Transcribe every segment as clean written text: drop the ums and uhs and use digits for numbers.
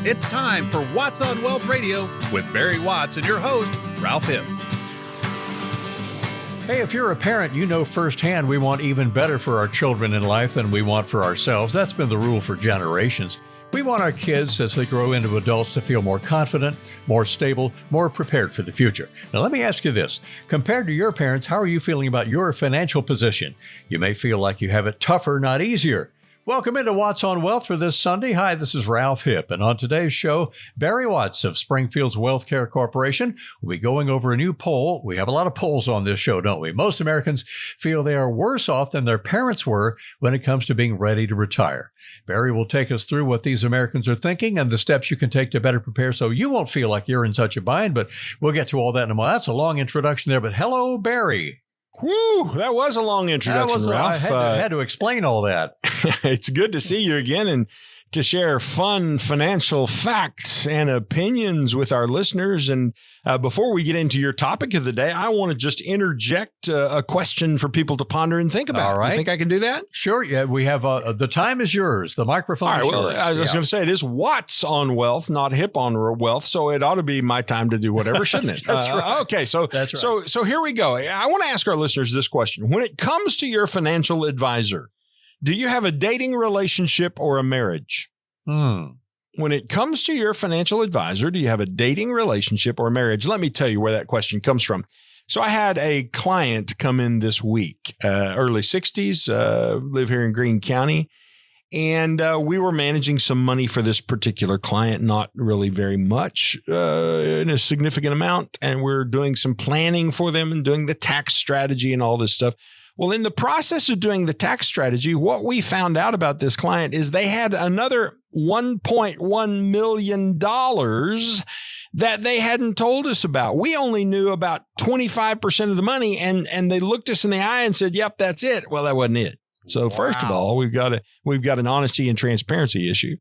It's time for Watts on Wealth Radio with Barry Watts and your host, Ralph Hipp. Hey, if you're a parent, you know firsthand we want even better for our children in life than we want for ourselves. That's been the rule for generations. We want our kids, as they grow into adults, to feel more confident, more stable, more prepared for the future. Now, let me ask you this. Compared to your parents, how are you feeling about your financial position? You may feel like you have it tougher, not easier. Welcome into Watts on Wealth for this Sunday. Hi, this is Ralph Hipp, and on today's show, Barry Watts of Springfield's Wealthcare Corporation will be going over a new poll. We have a lot of polls on this show, don't we? Most Americans feel they are worse off than their parents were when it comes to being ready to retire. Barry will take us through what these Americans are thinking and the steps you can take to better prepare so you won't feel like you're in such a bind, but we'll get to all that in a moment. That's a long introduction there, but hello, Barry. Whew, that was a long introduction, Ralph. I had to explain all that. It's good to see you again and to share fun financial facts and opinions with our listeners. And before we get into your topic of the day, I want to just interject a question for people to ponder and think about. All right. You think I can do that? Sure. Yeah, we have the time is yours. The microphone is yours. I was going to say it is Watts on Wealth, not Hip on Wealth. So it ought to be my time to do whatever, shouldn't it? That's right. Okay. So That's right. So here we go. I want to ask our listeners this question. When it comes to your financial advisor, do you have a dating relationship or a marriage? When it comes to your financial advisor, do you have a dating relationship or marriage? Let me tell you where that question comes from. So I had a client come in this week, early 60s, live here in Greene County. And we were managing some money for this particular client, not really very much in a significant amount. And we're doing some planning for them and doing the tax strategy and all this stuff. Well, in the process of doing the tax strategy, what we found out about this client is they had another $1.1 million that they hadn't told us about. We only knew about 25% of the money, and they looked us in the eye and said, yep, that's it. Well, that wasn't it. So first of all, we've got an honesty and transparency issue.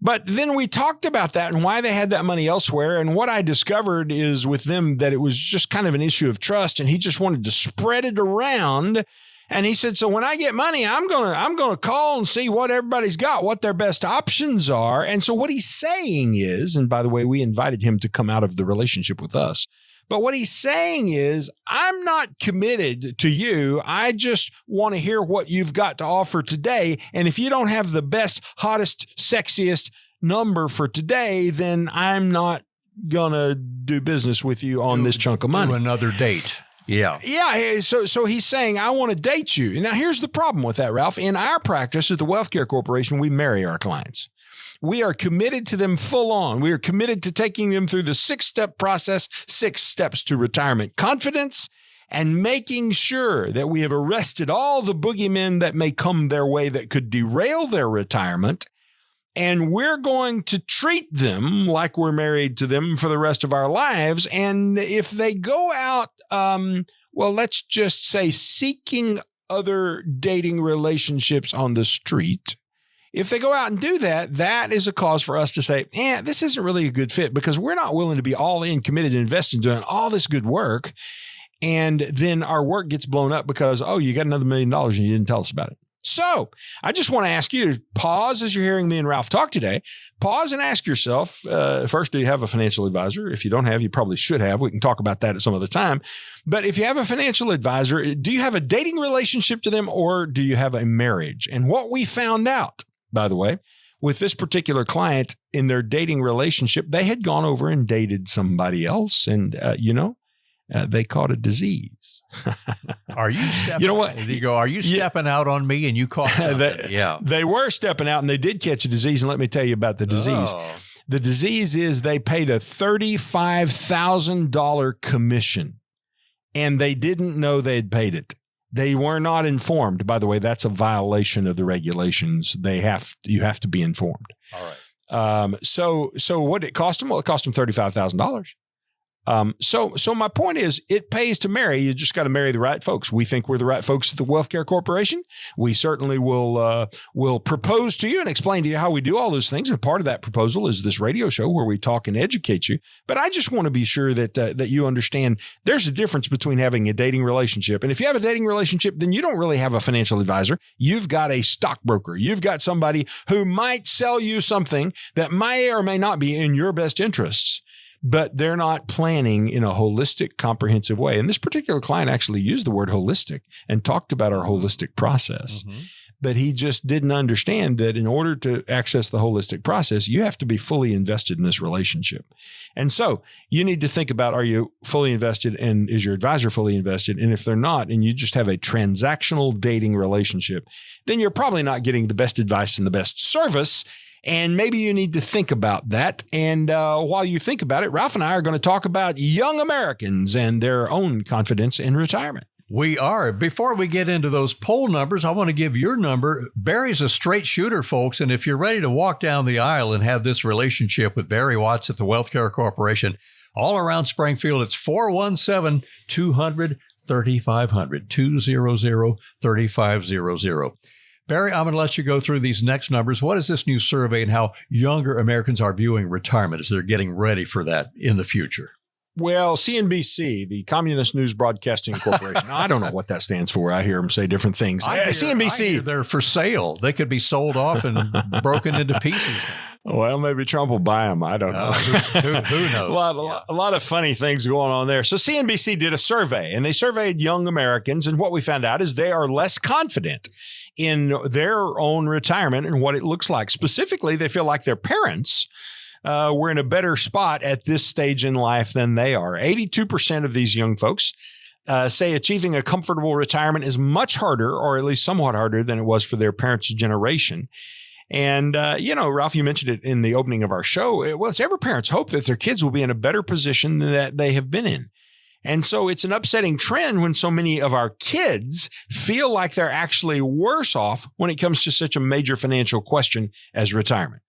But then we talked about that and why they had that money elsewhere. And what I discovered is with them that it was just kind of an issue of trust. And he just wanted to spread it around. And he said, so when I get money, I'm going to call and see what everybody's got, what their best options are. And so what he's saying is, and by the way, we invited him to come out of the relationship with us. But what he's saying is, I'm not committed to you. I just want to hear what you've got to offer today. And if you don't have the best, hottest, sexiest number for today, then I'm not going to do business with you on this chunk of money. Do another date. Yeah. Yeah. So he's saying, I want to date you. Now, here's the problem with that, Ralph. In our practice at the Wealthcare Corporation, we marry our clients. We are committed to them full on. We are committed to taking them through the 6-step process, 6 steps to retirement confidence, and making sure that we have arrested all the boogeymen that may come their way that could derail their retirement. And we're going to treat them like we're married to them for the rest of our lives. And if they go out, let's just say seeking other dating relationships on the street, if they go out and do that, that is a cause for us to say, this isn't really a good fit because we're not willing to be all in, committed, and invested in doing all this good work. And then our work gets blown up because, you got another $1 million and you didn't tell us about it. So I just want to ask you to pause as you're hearing me and Ralph talk today. Pause and ask yourself, first, do you have a financial advisor? If you don't have, you probably should have. We can talk about that at some other time. But if you have a financial advisor, do you have a dating relationship to them or do you have a marriage? And what we found out, by the way, with this particular client in their dating relationship, they had gone over and dated somebody else. And, they caught a disease. Are you stepping? You know what? Are you stepping out on me and you caught something? They were stepping out and they did catch a disease. And let me tell you about the disease. Oh. The disease is they paid a $35,000 commission and they didn't know they'd paid it. They were not informed. By the way, that's a violation of the regulations. You have to be informed. All right. So what did it cost them? Well, it cost them $35,000. So my point is, it pays to marry. You just got to marry the right folks. We think we're the right folks at the Wealth Care Corporation. We certainly will propose to you and explain to you how we do all those things. And part of that proposal is this radio show where we talk and educate you. But I just want to be sure that you understand there's a difference between having a dating relationship. And if you have a dating relationship, then you don't really have a financial advisor. You've got a stockbroker. You've got somebody who might sell you something that may or may not be in your best interests, but they're not planning in a holistic, comprehensive way. And this particular client actually used the word holistic and talked about our holistic process. Mm-hmm. But he just didn't understand that in order to access the holistic process, you have to be fully invested in this relationship. And so you need to think about, are you fully invested, and is your advisor fully invested? And if they're not, and you just have a transactional dating relationship, then you're probably not getting the best advice and the best service. And maybe you need to think about that. And while you think about it, Ralph and I are going to talk about young Americans and their own confidence in retirement. We are. Before we get into those poll numbers, I want to give your number. Barry's a straight shooter, folks. And if you're ready to walk down the aisle and have this relationship with Barry Watts at the Wealth Care Corporation, all around Springfield, it's 417-200-3500, 200-3500. Barry, I'm going to let you go through these next numbers. What is this new survey and how younger Americans are viewing retirement as they're getting ready for that in the future? Well, CNBC, the Communist News Broadcasting Corporation. I don't know what that stands for. I hear them say different things. CNBC. They're for sale. They could be sold off and broken into pieces. Well, maybe Trump will buy them. I don't know. Who knows? A lot of funny things going on there. So CNBC did a survey, and they surveyed young Americans. And what we found out is they are less confident in their own retirement and what it looks like. Specifically, they feel like their parents were in a better spot at this stage in life than they are. 82% of these young folks say achieving a comfortable retirement is much harder, or at least somewhat harder, than it was for their parents' generation. And, Ralph, you mentioned it in the opening of our show. It's every parent's hope that their kids will be in a better position than that they have been in. And so it's an upsetting trend when so many of our kids feel like they're actually worse off when it comes to such a major financial question as retirement.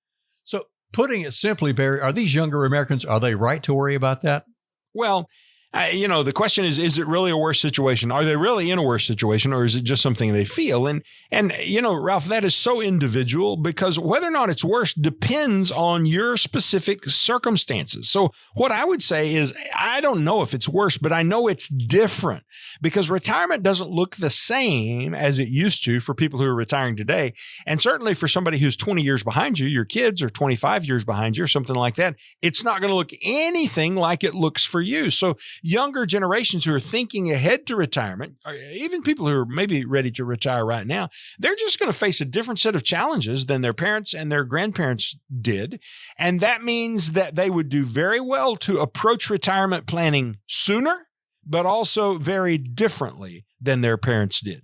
So putting it simply, Barry, are these younger Americans, are they right to worry about that? Well, the question is it really a worse situation? Are they really in a worse situation, or is it just something they feel? And Ralph, that is so individual, because whether or not it's worse depends on your specific circumstances. So what I would say is, I don't know if it's worse, but I know it's different, because retirement doesn't look the same as it used to for people who are retiring today. And certainly for somebody who's 20 years behind you, your kids are 25 years behind you or something like that, it's not going to look anything like it looks for you. So younger generations who are thinking ahead to retirement, or even people who are maybe ready to retire right now, they're just going to face a different set of challenges than their parents and their grandparents did. And that means that they would do very well to approach retirement planning sooner, but also very differently than their parents did.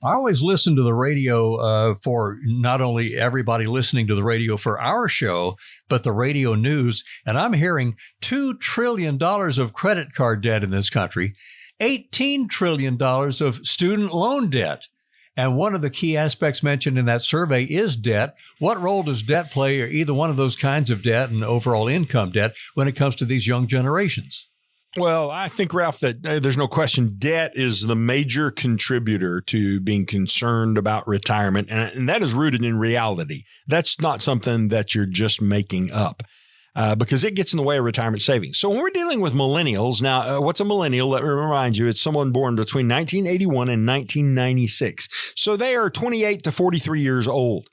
I always listen to the radio for not only everybody listening to the radio for our show, but the radio news. And I'm hearing $2 trillion of credit card debt in this country, $18 trillion of student loan debt. And one of the key aspects mentioned in that survey is debt. What role does debt play, or either one of those kinds of debt and overall income debt, when it comes to these young generations? Well, I think, Ralph, that there's no question debt is the major contributor to being concerned about retirement, and that is rooted in reality. That's not something that you're just making up, because it gets in the way of retirement savings. So when we're dealing with millennials, now, what's a millennial? Let me remind you, it's someone born between 1981 and 1996. So they are 28 to 43 years old.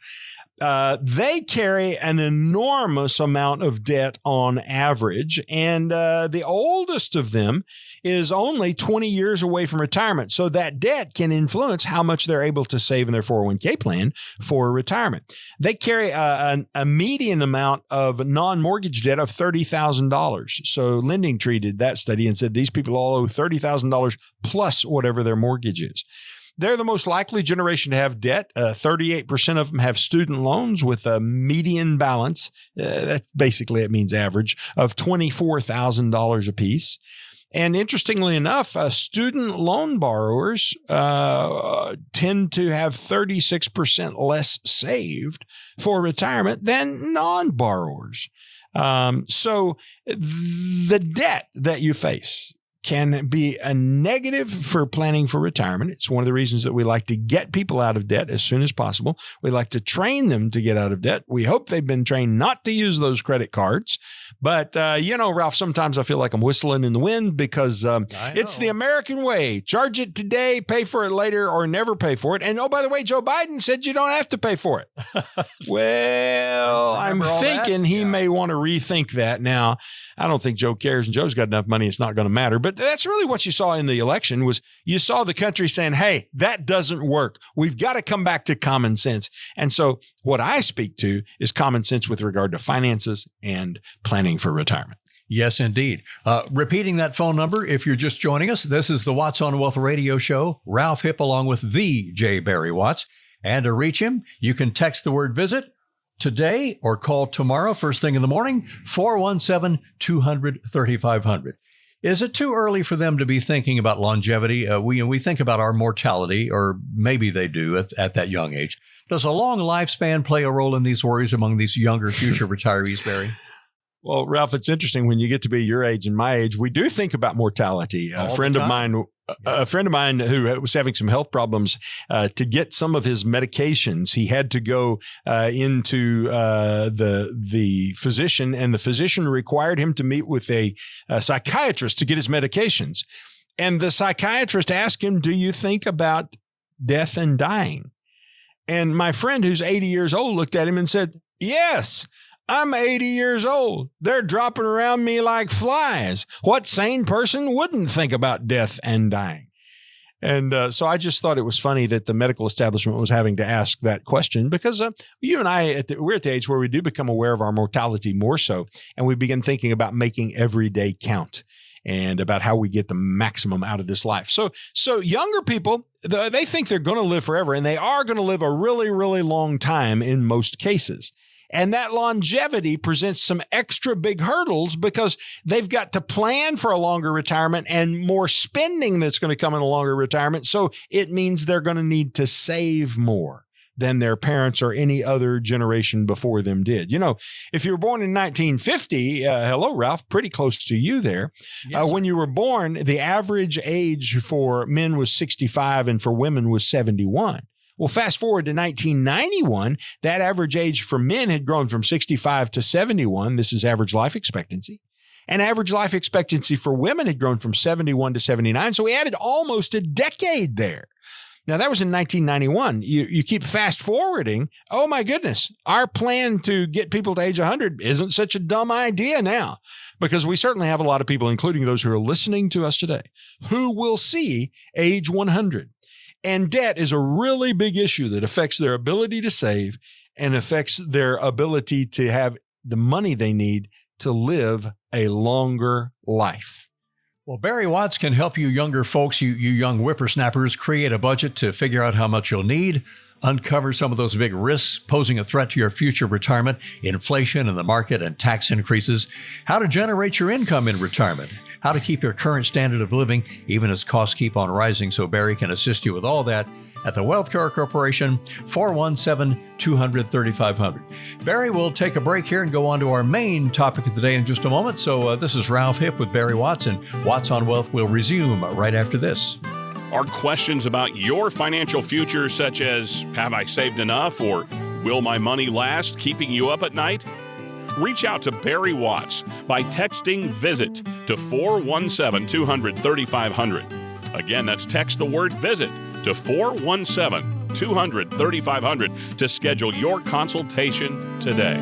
They carry an enormous amount of debt on average, and the oldest of them is only 20 years away from retirement. So that debt can influence how much they're able to save in their 401k plan for retirement. They carry a median amount of non-mortgage debt of $30,000. So LendingTree did that study and said these people all owe $30,000 plus whatever their mortgage is. They're the most likely generation to have debt. 38% of them have student loans with a median balance. That basically, it means average, of $24,000 apiece. And interestingly enough, student loan borrowers tend to have 36% less saved for retirement than non-borrowers. So the debt that you face can be a negative for planning for retirement. It's one of the reasons that we like to get people out of debt as soon as possible. We like to train them to get out of debt. We hope they've been trained not to use those credit cards. But, Ralph, sometimes I feel like I'm whistling in the wind because it's the American way. Charge it today, pay for it later, or never pay for it. And, oh, by the way, Joe Biden said you don't have to pay for it. Well, I'm thinking he may want to rethink that. Now, I don't think Joe cares, and Joe's got enough money, it's not going to matter. But that's really what you saw in the election was you saw the country saying, hey, that doesn't work. We've got to come back to common sense. And so what I speak to is common sense with regard to finances and planning for retirement. Yes, indeed. Repeating that phone number, if you're just joining us, this is the Watts on Wealth radio show. Ralph Hipp along with the J. Barry Watts. And to reach him, you can text the word visit today or call tomorrow, first thing in the morning, 417-200-3500. Is it too early for them to be thinking about longevity? We think about our mortality, or maybe they do at that young age. Does a long lifespan play a role in these worries among these younger future retirees, Barry? Well, Ralph, it's interesting when you get to be your age and my age, we do think about mortality. A friend of mine who was having some health problems, to get some of his medications, he had to go into the physician, and the physician required him to meet with a psychiatrist to get his medications. And the psychiatrist asked him, do you think about death and dying? And my friend, who's 80 years old, looked at him and said, yes. I'm 80 years old. They're dropping around me like flies. What sane person wouldn't think about death and dying? And so I just thought it was funny that the medical establishment was having to ask that question because you and I, we're at the age where we do become aware of our mortality more so, and we begin thinking about making every day count and about how we get the maximum out of this life. So younger people, they think they're going to live forever, and they are going to live a really, really long time in most cases. And that longevity presents some extra big hurdles because they've got to plan for a longer retirement and more spending that's going to come in a longer retirement. So it means they're going to need to save more than their parents or any other generation before them did. You know, if you were born in 1950, hello, Ralph, pretty close to you there. Yes, when you were born, the average age for men was 65 and for women was 71. Well, fast forward to 1991, that average age for men had grown from 65 to 71. This is average life expectancy. And average life expectancy for women had grown from 71 to 79. So we added almost a decade there. Now, that was in 1991. You keep fast forwarding. Oh, my goodness. Our plan to get people to age 100 isn't such a dumb idea now, because we certainly have a lot of people, including those who are listening to us today, who will see age 100. And debt is a really big issue that affects their ability to save and affects their ability to have the money they need to live a longer life. Well, Barry Watts can help you younger folks, you young whippersnappers, create a budget to figure out how much you'll need, uncover some of those big risks posing a threat to your future retirement, inflation in the market and tax increases, how to generate your income in retirement, how to keep your current standard of living even as costs keep on rising. So Barry can assist you with all that at the Wealthcare Corporation, 417-200-3500. Barry, we'll take a break here and go on to our main topic of the day in just a moment. So this is Ralph Hipp with Barry Watts, and Watts on Wealth will resume right after this. Are questions about your financial future, such as, have I saved enough, or will my money last, keeping you up at night? Reach out to Barry Watts by texting VISIT to 417-200-3500. Again, that's text the word VISIT to 417-200-3500 to schedule your consultation today.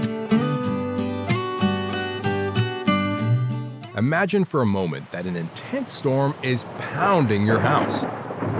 Imagine for a moment that an intense storm is pounding your house.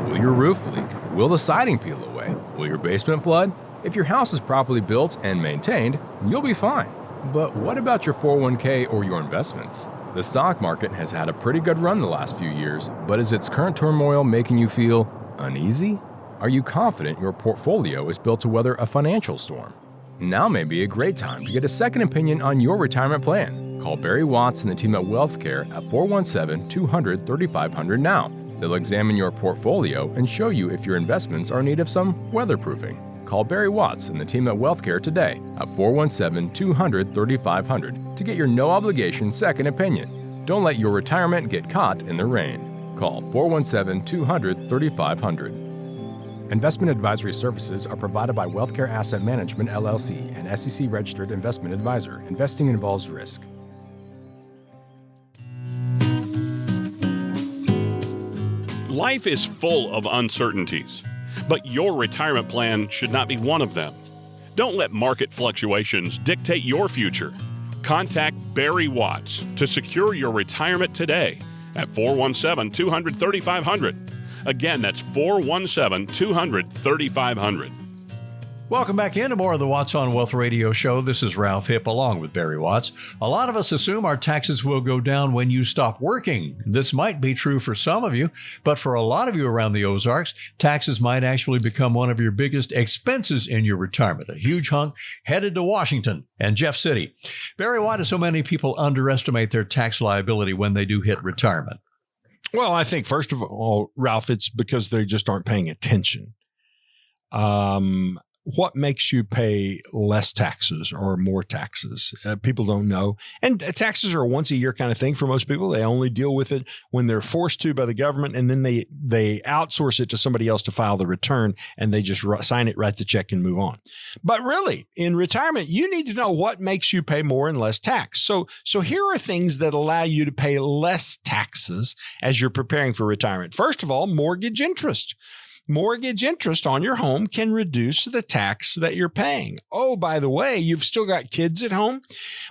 Will your roof leak? Will the siding peel away? Will your basement flood? If your house is properly built and maintained, you'll be fine. But what about your 401k or your investments? The stock market has had a pretty good run the last few years, but is its current turmoil making you feel uneasy? Are you confident your portfolio is built to weather a financial storm? Now may be a great time to get a second opinion on your retirement plan. Call Barry Watts and the team at Wealthcare at 417-200-3500 now. They'll examine your portfolio and show you if your investments are in need of some weatherproofing. call Barry Watts and the team at WealthCare today at 417-200-3500 to get your no-obligation second opinion. Don't let your retirement get caught in the rain. Call 417-200-3500. Investment advisory services are provided by WealthCare Asset Management, LLC, an SEC-registered investment advisor. Investing involves risk. Life is full of uncertainties, but your retirement plan should not be one of them. Don't let market fluctuations dictate your future. Contact Barry Watts to secure your retirement today at 417-200-3500. Again, that's 417-200-3500. Welcome back into more of the Watts on Wealth Radio show. This is Ralph Hipp along with Barry Watts. A lot of us assume our taxes will go down when you stop working. This might be true for some of you, but for a lot of you around the Ozarks, taxes might actually become one of your biggest expenses in your retirement. A huge hunk headed to Washington and Jeff City. Barry, why do so many people underestimate their tax liability when they do hit retirement? Well, I think first of all, Ralph, it's because they just aren't paying attention. What makes you pay less taxes or more taxes? People don't know. And taxes are a once a year kind of thing for most people. They only deal with it when they're forced to by the government, and then they outsource it to somebody else to file the return, and they just sign it, write the check, and move on. But really, in retirement, you need to know what makes you pay more and less tax. So here are things that allow you to pay less taxes as you're preparing for retirement. First of all, mortgage interest. Mortgage interest on your home can reduce the tax that you're paying. Oh, by the way, you've still got kids at home?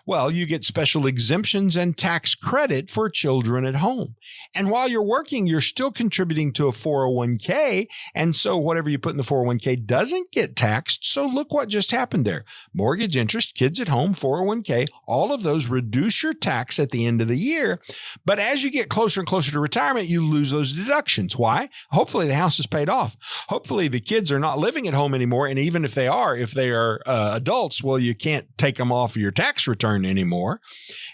Well, you get special exemptions and tax credit for children at home. And while you're working, you're still contributing to a 401k. And so whatever you put in the 401k doesn't get taxed. So look what just happened there. Mortgage interest, kids at home, 401k, all of those reduce your tax at the end of the year. But as you get closer and closer to retirement, you lose those deductions. Why? Hopefully the house is paid off. Hopefully the kids are not living at home anymore. And even if they are adults, well, you can't take them off your tax return anymore.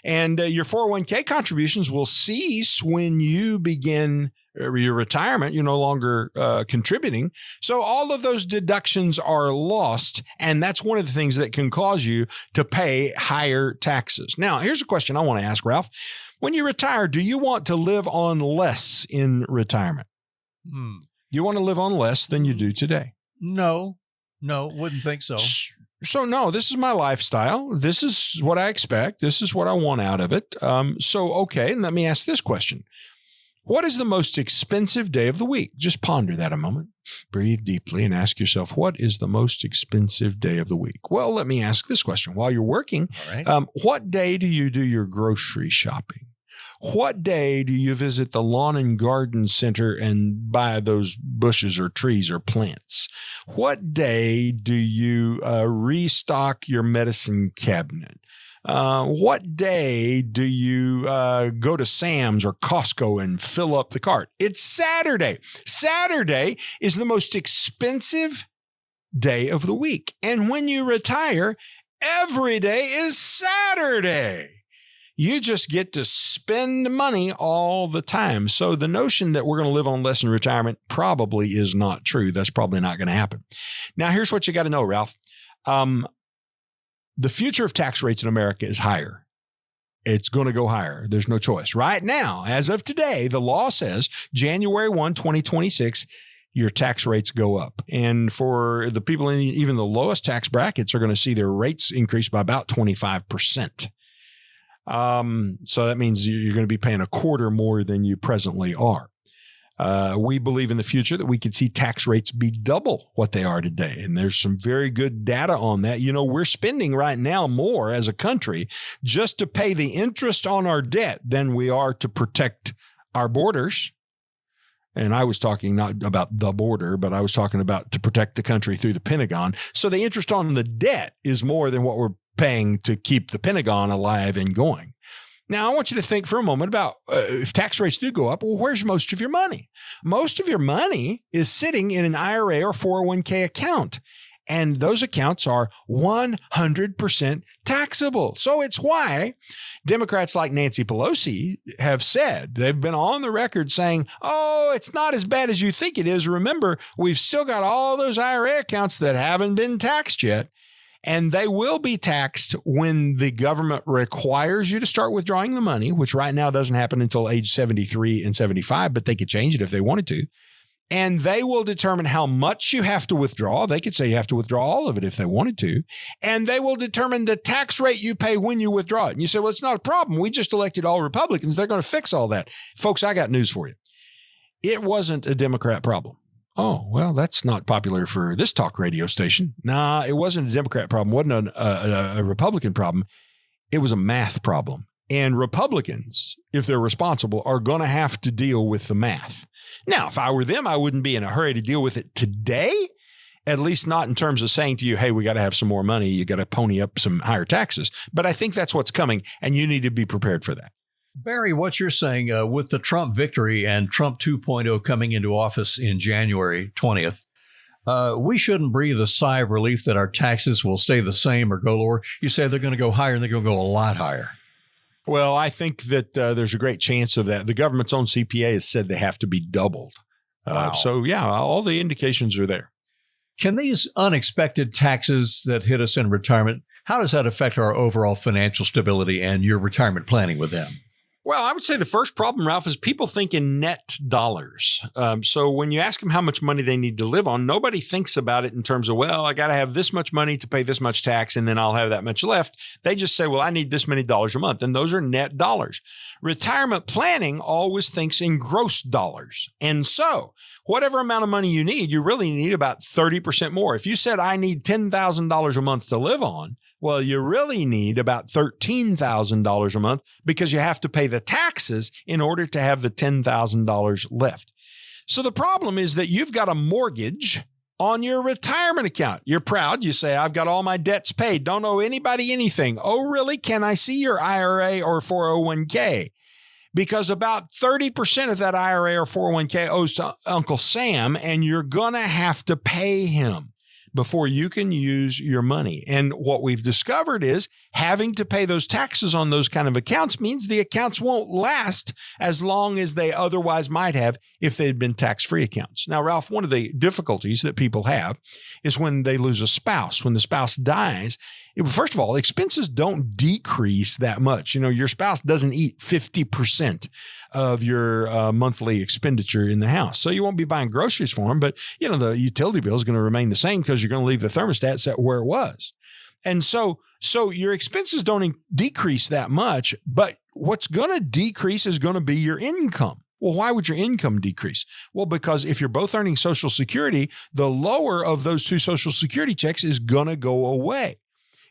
And your 401k contributions will cease when you begin your retirement. You're no longer contributing. So all of those deductions are lost. And that's one of the things that can cause you to pay higher taxes. Now, here's a question I want to ask, Ralph. When you retire, do you want to live on less in retirement? You want to live on less than you do today? No, wouldn't think so. So no, this is my lifestyle. This is what I expect. This is what I want out of it. Okay, and let me ask this question. What is the most expensive day of the week? Just ponder that a moment. Breathe deeply and ask yourself, what is the most expensive day of the week? Well, let me ask this question. While you're working, what day do you do your grocery shopping? What day do you visit the lawn and garden center and buy those bushes or trees or plants? What day do you restock your medicine cabinet? What day do you go to Sam's or Costco and fill up the cart? It's Saturday. Saturday is the most expensive day of the week. And when you retire, every day is Saturday. You just get to spend money all the time. So the notion that we're going to live on less in retirement probably is not true. That's probably not going to happen. Now, here's what you got to know, Ralph. The future of tax rates in America is higher. It's going to go higher. There's no choice. Right now, as of today, the law says January 1, 2026, your tax rates go up. And for the people in even the lowest tax brackets are going to see their rates increase by about 25%. So that means you're going to be paying a quarter more than you presently are. We believe in the future that we could see tax rates be double what they are today. And there's some very good data on that. You know, we're spending right now more as a country just to pay the interest on our debt than we are to protect our borders. And I was talking not about the border, but I was talking about to protect the country through the Pentagon. So the interest on the debt is more than what we're paying to keep the Pentagon alive and going. Now, I want you to think for a moment about if tax rates do go up, well, where's most of your money? Most of your money is sitting in an IRA or 401k account. And those accounts are 100% taxable. So it's why Democrats like Nancy Pelosi have said, they've been on the record saying, oh, it's not as bad as you think it is. Remember, we've still got all those IRA accounts that haven't been taxed yet. And they will be taxed when the government requires you to start withdrawing the money, which right now doesn't happen until age 73 and 75, but they could change it if they wanted to. And they will determine how much you have to withdraw. They could say you have to withdraw all of it if they wanted to. And they will determine the tax rate you pay when you withdraw it. And you say, well, it's not a problem. We just elected all Republicans. They're going to fix all that. Folks, I got news for you. It wasn't a Democrat problem. Oh, well, that's not popular for this talk radio station. Nah, it wasn't a Democrat problem. It wasn't a Republican problem. It was a math problem. And Republicans, if they're responsible, are going to have to deal with the math. Now, if I were them, I wouldn't be in a hurry to deal with it today, at least not in terms of saying to you, hey, we got to have some more money. You got to pony up some higher taxes. But I think that's what's coming, and you need to be prepared for that. Barry, what you're saying with the Trump victory and Trump 2.0 coming into office in January 20th, we shouldn't breathe a sigh of relief that our taxes will stay the same or go lower. You say they're going to go higher, and they're going to go a lot higher. Well, I think that there's a great chance of that. The government's own CPA has said they have to be doubled. Wow. So, yeah, all the indications are there. Can these unexpected taxes that hit us in retirement, how does that affect our overall financial stability and your retirement planning with them? Well, I would say the first problem, Ralph, is people think in net dollars. So when you ask them how much money they need to live on, nobody thinks about it in terms of, well, I got to have this much money to pay this much tax, and then I'll have that much left. They just say, well, I need this many dollars a month. And those are net dollars. Retirement planning always thinks in gross dollars. And so whatever amount of money you need, you really need about 30% more. If you said, I need $10,000 a month to live on, well, you really need about $13,000 a month because you have to pay the taxes in order to have the $10,000 left. So the problem is that you've got a mortgage on your retirement account. You're proud. You say, I've got all my debts paid. Don't owe anybody anything. Oh, really? Can I see your IRA or 401k? Because about 30% of that IRA or 401k owes to Uncle Sam, and you're going to have to pay him before you can use your money. And what we've discovered is having to pay those taxes on those kind of accounts means the accounts won't last as long as they otherwise might have if they'd been tax-free accounts. Now, Ralph, one of the difficulties that people have is when they lose a spouse. When the spouse dies, first of all, expenses don't decrease that much. You know, your spouse doesn't eat 50% of your monthly expenditure in the house. So you won't be buying groceries for them, but you know, the utility bill is going to remain the same because you're going to leave the thermostat set where it was. And so your expenses don't decrease that much, but what's going to decrease is going to be your income. Well, why would your income decrease? Well, because if you're both earning Social Security, the lower of those two Social Security checks is going to go away.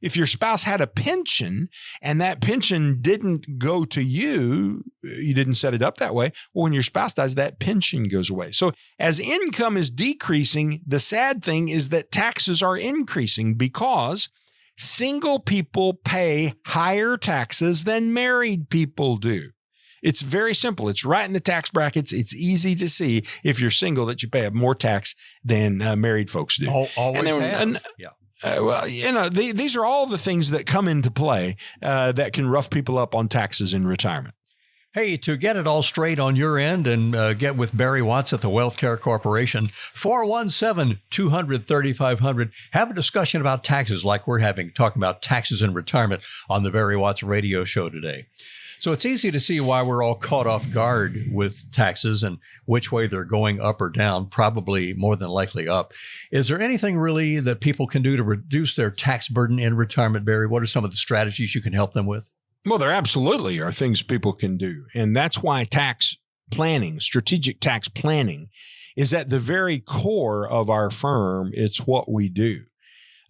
If your spouse had a pension and that pension didn't go to you, you didn't set it up that way, well, when your spouse dies, that pension goes away. So as income is decreasing, the sad thing is that taxes are increasing because single people pay higher taxes than married people do. It's very simple. It's right in the tax brackets. It's easy to see if you're single that you pay more tax than married folks do. Always have. Yeah. Well, you know, these are all the things that come into play that can rough people up on taxes in retirement. Hey, to get it all straight on your end and get with Barry Watts at the Wealth Care Corporation, 417-200-3500. Have a discussion about taxes like we're having, talking about taxes in retirement on the Barry Watts radio show today. So it's easy to see why we're all caught off guard with taxes and which way they're going, up or down, probably more than likely up. Is there anything really that people can do to reduce their tax burden in retirement, Barry? What are some of the strategies you can help them with? Well, there absolutely are things people can do. And that's why tax planning, strategic tax planning, is at the very core of our firm. It's what we do.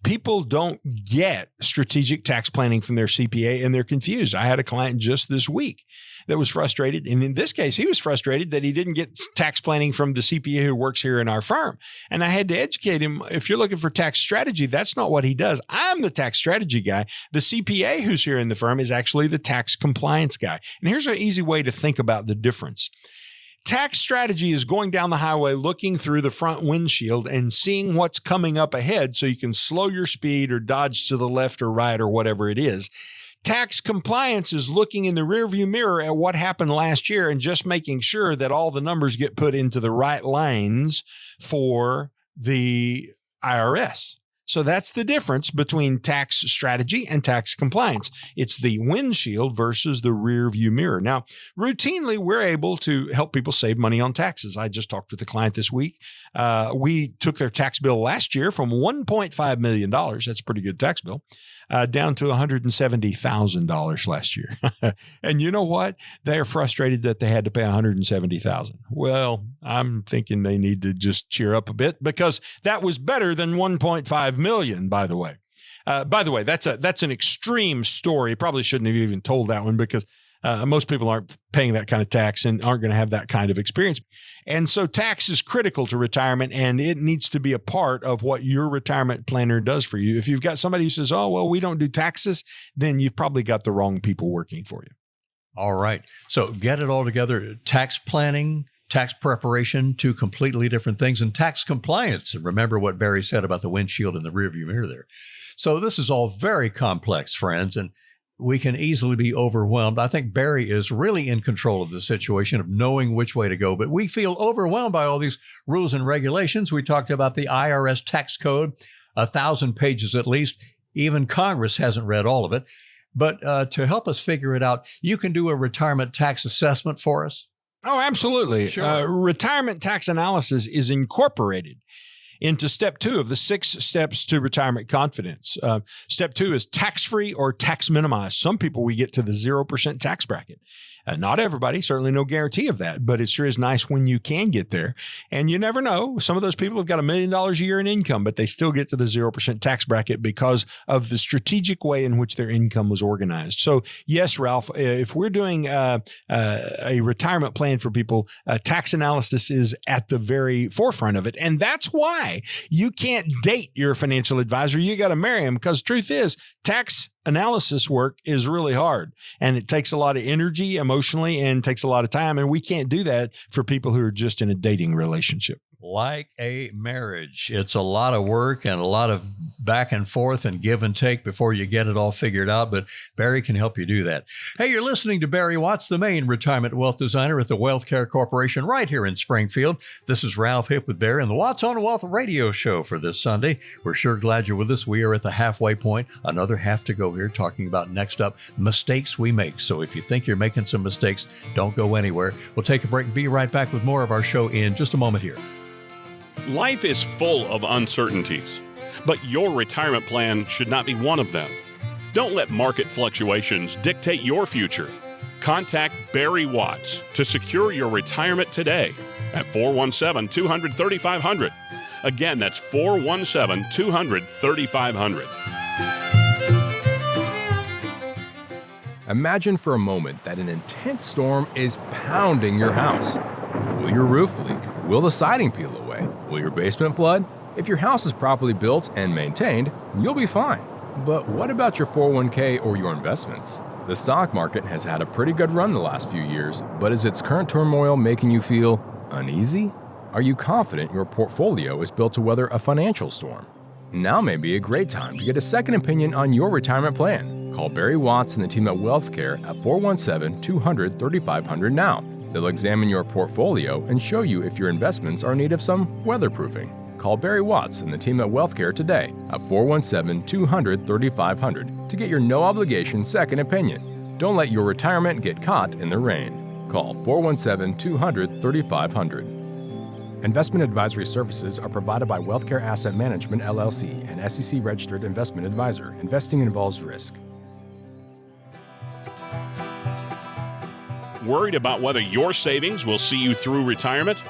People don't get strategic tax planning from their CPA and they're confused. I had a client just this week that was frustrated. And in this case, he was frustrated that he didn't get tax planning from the CPA who works here in our firm. And I had to educate him. If you're looking for tax strategy, that's not what he does. I'm the tax strategy guy. The CPA who's here in the firm is actually the tax compliance guy. And here's an easy way to think about the difference. Tax strategy is going down the highway, looking through the front windshield and seeing what's coming up ahead so you can slow your speed or dodge to the left or right or whatever it is. Tax compliance is looking in the rearview mirror at what happened last year and just making sure that all the numbers get put into the right lines for the IRS. So that's the difference between tax strategy and tax compliance. It's the windshield versus the rear view mirror. Now, routinely, we're able to help people save money on taxes. I just talked with a client this week. We took their tax bill last year from $1.5 million. That's a pretty good tax bill. Down to $170,000 last year. And you know what? They're frustrated that they had to pay $170,000. Well, I'm thinking they need to just cheer up a bit because that was better than $1.5 million, by the way. That's an extreme story. Probably shouldn't have even told that one because most people aren't paying that kind of tax and aren't going to have that kind of experience. And so tax is critical to retirement, and it needs to be a part of what your retirement planner does for you. If you've got somebody who says, oh, well, we don't do taxes, then you've probably got the wrong people working for you. All right. So get it all together. Tax planning, tax preparation, two completely different things, and tax compliance. And remember what Barry said about the windshield and the rearview mirror there. So this is all very complex, friends, and we can easily be overwhelmed. I think Barry is really in control of the situation of knowing which way to go, but we feel overwhelmed by all these rules and regulations. We talked about the IRS tax code, 1,000 pages at least. Even Congress hasn't read all of it. But to help us figure it out, you can do a retirement tax assessment for us. Oh, absolutely. Sure. Retirement tax analysis is incorporated into step 2 of the 6 steps to retirement confidence. Step 2 is tax-free or tax minimized. Some people, we get to the 0% tax bracket. Not everybody, certainly no guarantee of that, but it sure is nice when you can get there. And you never know. Some of those people have got $1 million a year in income, but they still get to the 0% tax bracket because of the strategic way in which their income was organized. So yes, Ralph, if we're doing a retirement plan for people, tax analysis is at the very forefront of it. And that's why you can't date your financial advisor. You got to marry him because the truth is tax analysis work is really hard and it takes a lot of energy emotionally and takes a lot of time. And we can't do that for people who are just in a dating relationship. Like a marriage. It's a lot of work and a lot of back and forth and give and take before you get it all figured out, but Barry can help you do that. Hey, you're listening to Barry Watts, the main retirement wealth designer at the WealthCare Corporation right here in Springfield. This is Ralph Hipp with Barry and the Watts on Wealth radio show for this Sunday. We're sure glad you're with us. We are at the halfway point, another half to go here, talking about next up, mistakes we make. So if you think you're making some mistakes, don't go anywhere. We'll take a break, be right back with more of our show in just a moment here. Life is full of uncertainties, but your retirement plan should not be one of them. Don't let market fluctuations dictate your future. Contact Barry Watts to secure your retirement today at 417-200-3500. Again, that's 417-200-3500. Imagine for a moment that an intense storm is pounding your house. Will your roof leak? Will the siding peel away? Will your basement flood? If your house is properly built and maintained, you'll be fine. But what about your 401k or your investments? The stock market has had a pretty good run the last few years, but is its current turmoil making you feel uneasy? Are you confident your portfolio is built to weather a financial storm? Now may be a great time to get a second opinion on your retirement plan. Call Barry Watts and the team at WealthCare at 417-200-3500 now. They'll examine your portfolio and show you if your investments are in need of some weatherproofing. Call Barry Watts and the team at WealthCare today at 417-200-3500 to get your no-obligation second opinion. Don't let your retirement get caught in the rain. Call 417-200-3500. Investment advisory services are provided by WealthCare Asset Management, LLC, an SEC-registered investment advisor. Investing involves risk. Worried about whether your savings will see you through retirement?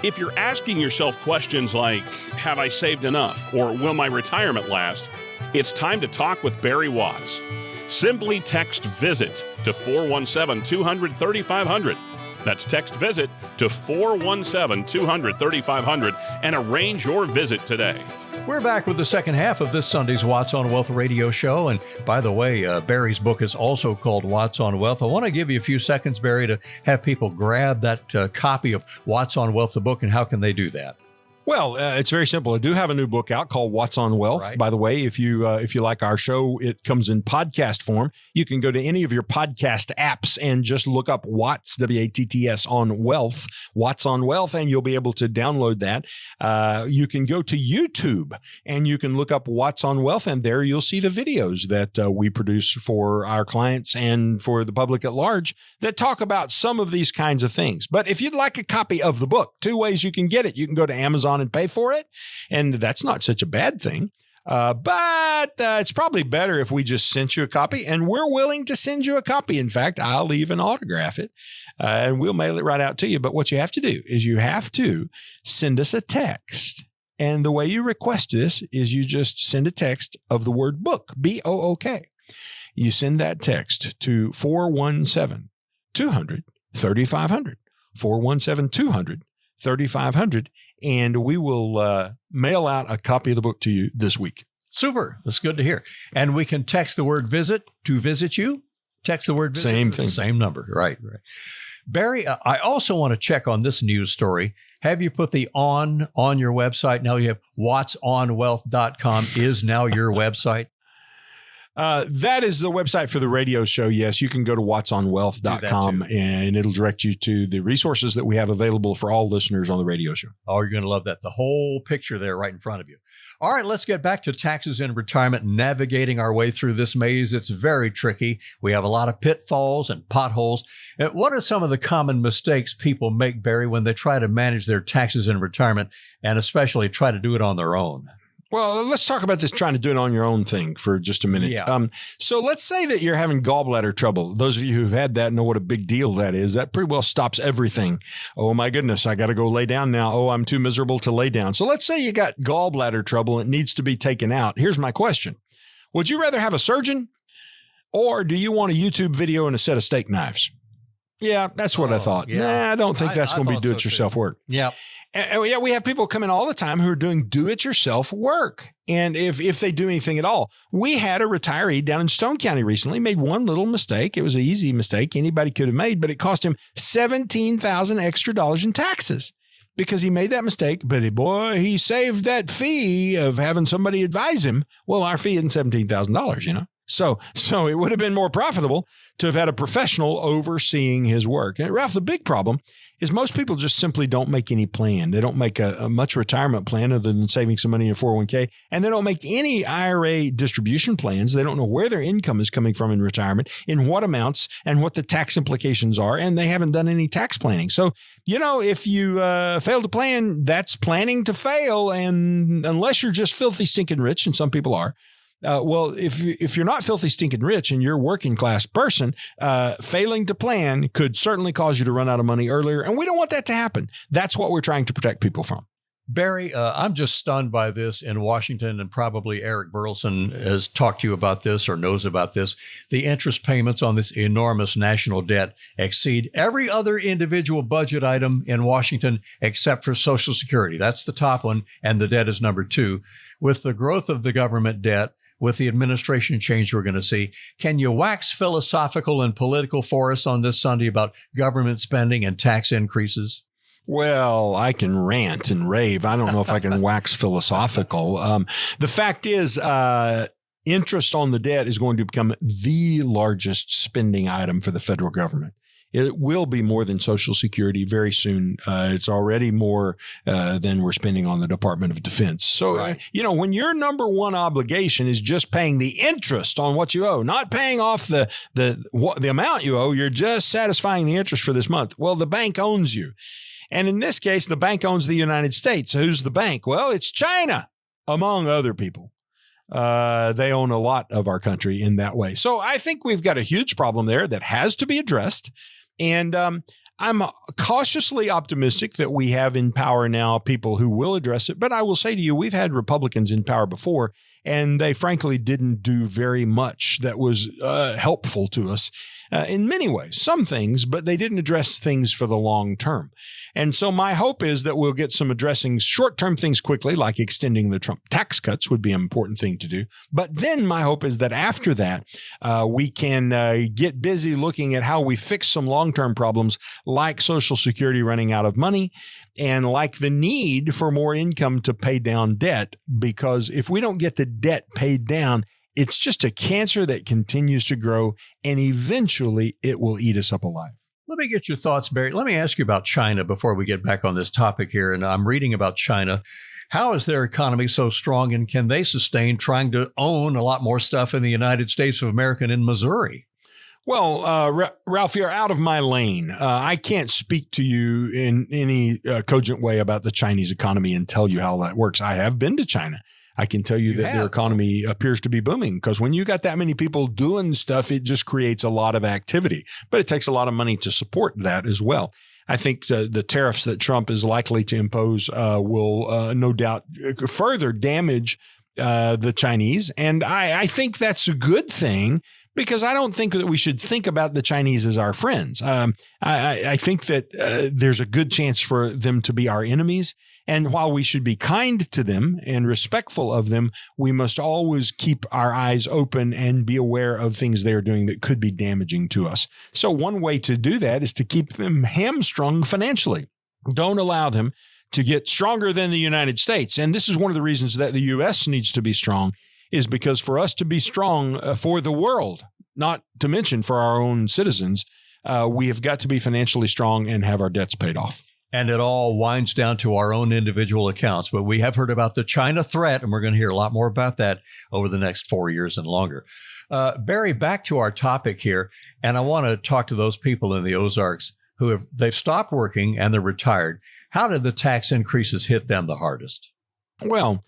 If you're asking yourself questions like, have I saved enough? Or will my retirement last? It's time to talk with Barry Watts. Simply text VISIT to 417-200-3500. That's text VISIT to 417-200-3500 and arrange your visit today. We're back with the second half of this Sunday's Watts on Wealth radio show. And by the way, Barry's book is also called Watts on Wealth. I want to give you a few seconds, Barry, to have people grab that copy of Watts on Wealth, the book, and how can they do that? Well, it's very simple. I do have a new book out called Watts on Wealth. Right. By the way, if you like our show, it comes in podcast form. You can go to any of your podcast apps and just look up Watts, W-A-T-T-S, on Wealth, Watts on Wealth, and you'll be able to download that. You can go to YouTube and you can look up Watts on Wealth, and there you'll see the videos that we produce for our clients and for the public at large that talk about some of these kinds of things. But if you'd like a copy of the book, two ways you can get it. You can go to Amazon and pay for it, and that's not such a bad thing. But it's probably better if we just sent you a copy, and we're willing to send you a copy. In fact, I'll even autograph it, and we'll mail it right out to you. But what you have to do is you have to send us a text. And the way you request this is you just send a text of the word book, B-O-O-K. You send that text to 417-200-3500, 417-200-3500, and we will mail out a copy of the book to you this week. Super. That's good to hear. And we can text the word visit to visit you. Text the word visit. Same thing. Same number. Right. Barry, I also want to check on this news story. Have you put the on your website? Now you have wattsonwealth.com is now your website. That is the website for the radio show. Yes, you can go to wattsonwealth.com and it'll direct you to the resources that we have available for all listeners on the radio show. Oh, you're going to love that. The whole picture there right in front of you. All right, let's get back to taxes in retirement, navigating our way through this maze. It's very tricky. We have a lot of pitfalls and potholes. And what are some of the common mistakes people make, Barry, when they try to manage their taxes in retirement and especially try to do it on their own? Well, let's talk about this trying to do it on your own thing for just a minute. Yeah. So let's say that you're having gallbladder trouble. Those of you who've had that know what a big deal that is. That pretty well stops everything. Oh, my goodness, I got to go lay down now. Oh, I'm too miserable to lay down. So let's say you got gallbladder trouble and it needs to be taken out. Here's my question. Would you rather have a surgeon, or do you want a YouTube video and a set of steak knives? Yeah, that's what I thought. Yeah. Nah, I don't think that's going to be do-it-yourself work. Yeah. And yeah, we have people come in all the time who are doing do-it-yourself work. And if they do anything at all, we had a retiree down in Stone County recently made one little mistake. It was an easy mistake anybody could have made, but it cost him $17,000 extra in taxes because he made that mistake. But boy, he saved that fee of having somebody advise him. Well, our fee isn't $17,000, you know. So it would have been more profitable to have had a professional overseeing his work. And Ralph, the big problem is most people just simply don't make any plan. They don't make a much retirement plan other than saving some money in a 401k. And they don't make any IRA distribution plans. They don't know where their income is coming from in retirement, in what amounts, and what the tax implications are. And they haven't done any tax planning. So, you know, if you fail to plan, that's planning to fail. And unless you're just filthy stinking rich, and some people are, well, if you're not filthy stinking rich and you're a working class person, failing to plan could certainly cause you to run out of money earlier. And we don't want that to happen. That's what we're trying to protect people from. Barry, I'm just stunned by this in Washington, and probably Eric Burleson has talked to you about this or knows about this. The interest payments on this enormous national debt exceed every other individual budget item in Washington except for Social Security. That's the top one, and the debt is number 2. With the growth of the government debt, with the administration change we're going to see, can you wax philosophical and political for us on this Sunday about government spending and tax increases? Well, I can rant and rave. I don't know if I can wax philosophical. The fact is, interest on the debt is going to become the largest spending item for the federal government. It will be more than Social Security very soon. It's already more than we're spending on the Department of Defense. So, right. You know, when your number one obligation is just paying the interest on what you owe, not paying off the amount you owe, you're just satisfying the interest for this month. Well, the bank owns you. And in this case, the bank owns the United States. Who's the bank? Well, it's China, among other people. They own a lot of our country in that way. So I think we've got a huge problem there that has to be addressed. And I'm cautiously optimistic that we have in power now people who will address it. But I will say to you, we've had Republicans in power before, and they frankly didn't do very much that was helpful to us. in many ways, some things, but they didn't address things for the long term. And so my hope is that we'll get some addressing short-term things quickly, like extending the Trump tax cuts would be an important thing to do. But then my hope is that after that, we can get busy looking at how we fix some long-term problems like Social Security running out of money and like the need for more income to pay down debt, because if we don't get the debt paid down, it's just a cancer that continues to grow, and eventually it will eat us up alive. Let me get your thoughts, Barry. Let me ask you about China before we get back on this topic here. And I'm reading about China. How is their economy so strong, and can they sustain trying to own a lot more stuff in the United States of America and in Missouri? Well, Ralph, you're out of my lane. I can't speak to you in any cogent way about the Chinese economy and tell you how that works. I have been to China. I can tell you that their economy appears to be booming, because when you got that many people doing stuff, it just creates a lot of activity. But it takes a lot of money to support that as well. I think the tariffs that Trump is likely to impose will no doubt further damage the Chinese. And I think that's a good thing, because I don't think that we should think about the Chinese as our friends. I think that there's a good chance for them to be our enemies. And while we should be kind to them and respectful of them, we must always keep our eyes open and be aware of things they are doing that could be damaging to us. So one way to do that is to keep them hamstrung financially. Don't allow them to get stronger than the United States. And this is one of the reasons that the U.S. needs to be strong, is because for us to be strong for the world, not to mention for our own citizens, we have got to be financially strong and have our debts paid off. And it all winds down to our own individual accounts. But we have heard about the China threat, and we're going to hear a lot more about that over the next 4 years and longer. Barry, back to our topic here. And I want to talk to those people in the Ozarks who they've stopped working and they're retired. How did the tax increases hit them the hardest? Well,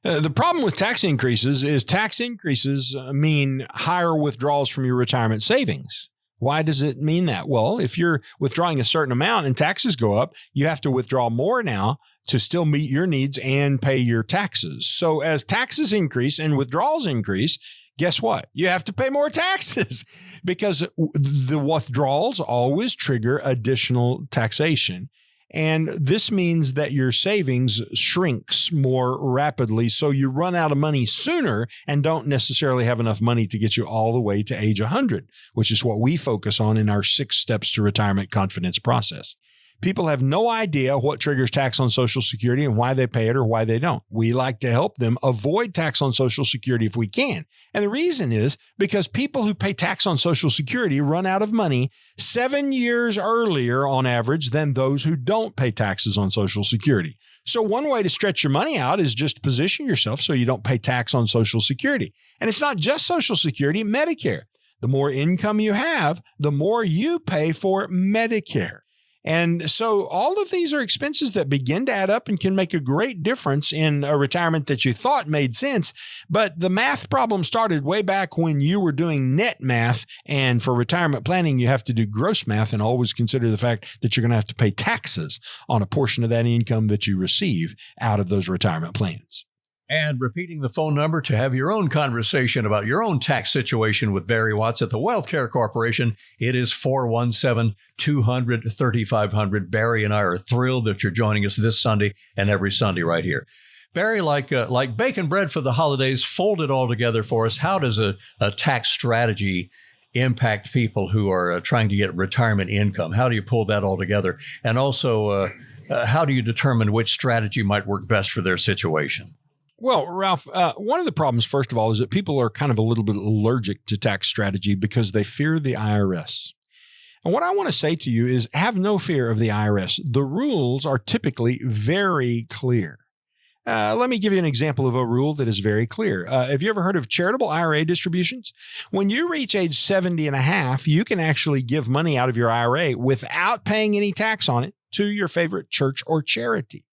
the problem with tax increases is tax increases mean higher withdrawals from your retirement savings. Why does it mean that? Well, if you're withdrawing a certain amount and taxes go up, you have to withdraw more now to still meet your needs and pay your taxes. So as taxes increase and withdrawals increase, guess what? You have to pay more taxes, because the withdrawals always trigger additional taxation. And this means that your savings shrinks more rapidly, so you run out of money sooner and don't necessarily have enough money to get you all the way to age 100, which is what we focus on in our 6 steps to retirement confidence process. People have no idea what triggers tax on Social Security and why they pay it or why they don't. We like to help them avoid tax on Social Security if we can. And the reason is because people who pay tax on Social Security run out of money 7 years earlier on average than those who don't pay taxes on Social Security. So one way to stretch your money out is just position yourself so you don't pay tax on Social Security. And it's not just Social Security, Medicare. The more income you have, the more you pay for Medicare. And so all of these are expenses that begin to add up and can make a great difference in a retirement that you thought made sense. But the math problem started way back when you were doing net math. And for retirement planning, you have to do gross math and always consider the fact that you're going to have to pay taxes on a portion of that income that you receive out of those retirement plans. And repeating the phone number to have your own conversation about your own tax situation with Barry Watts at the Wealth Care Corporation. It is 417-200-3500. Barry and I are thrilled that you're joining us this Sunday and every Sunday right here. Barry, like baking bread for the holidays, fold it all together for us. How does a tax strategy impact people who are trying to get retirement income? How do you pull that all together? And also, how do you determine which strategy might work best for their situation? Well, Ralph, one of the problems, first of all, is that people are kind of a little bit allergic to tax strategy because they fear the IRS. And what I want to say to you is have no fear of the IRS. The rules are typically very clear. Let me give you an example of a rule that is very clear. Have you ever heard of charitable IRA distributions? When you reach age 70 and a half, you can actually give money out of your IRA without paying any tax on it to your favorite church or charity.